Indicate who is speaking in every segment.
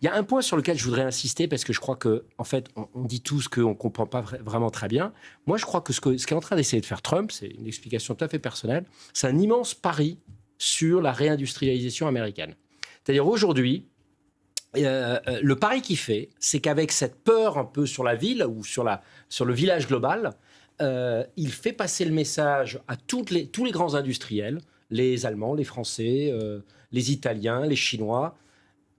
Speaker 1: Il y a un point sur lequel je voudrais insister parce que je crois que, en fait, on dit tous qu'on ne comprend pas vraiment très bien. Moi, je crois que ce qu'est en train d'essayer de faire Trump, c'est une explication tout à fait personnelle, c'est un immense pari sur la réindustrialisation américaine. C'est-à-dire aujourd'hui, le pari qu'il fait, c'est qu'avec cette peur un peu sur la ville ou sur le village global, il fait passer le message à tous les grands industriels, les Allemands, les Français, les Italiens, les Chinois.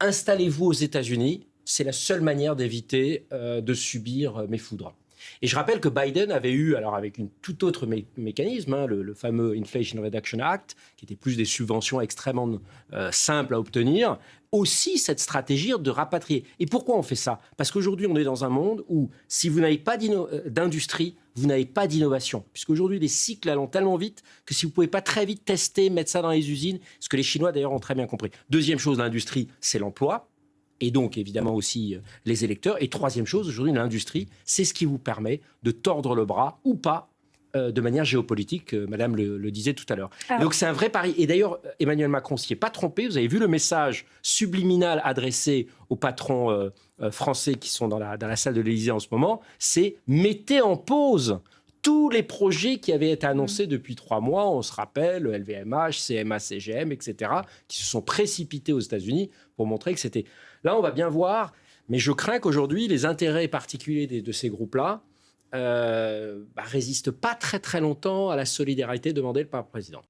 Speaker 1: Installez-vous aux États-Unis, c'est la seule manière d'éviter de subir mes foudres. Et je rappelle que Biden avait eu, alors avec une tout autre mécanisme, le fameux Inflation Reduction Act, qui était plus des subventions extrêmement simples à obtenir, aussi cette stratégie de rapatrier. Et pourquoi on fait ça? Parce qu'aujourd'hui, on est dans un monde où si vous n'avez pas d'industrie, vous n'avez pas d'innovation. Puisqu'aujourd'hui, les cycles allent tellement vite que si vous ne pouvez pas très vite tester, mettre ça dans les usines, ce que les Chinois d'ailleurs ont très bien compris. Deuxième chose, l'industrie, c'est l'emploi. Et donc, évidemment, aussi les électeurs. Et troisième chose, aujourd'hui, l'industrie, c'est ce qui vous permet de tordre le bras ou pas de manière géopolitique, Madame le disait tout à l'heure. Donc, c'est un vrai pari. Et d'ailleurs, Emmanuel Macron s'y est pas trompé. Vous avez vu le message subliminal adressé aux patrons français qui sont dans la salle de l'Élysée en ce moment. C'est « mettez en pause » tous les projets qui avaient été annoncés depuis 3 mois, on se rappelle, le LVMH, CMA, CGM, etc., qui se sont précipités aux États-Unis pour montrer que c'était... Là, on va bien voir, mais je crains qu'aujourd'hui, les intérêts particuliers de ces groupes-là résistent pas très très longtemps à la solidarité demandée par le président.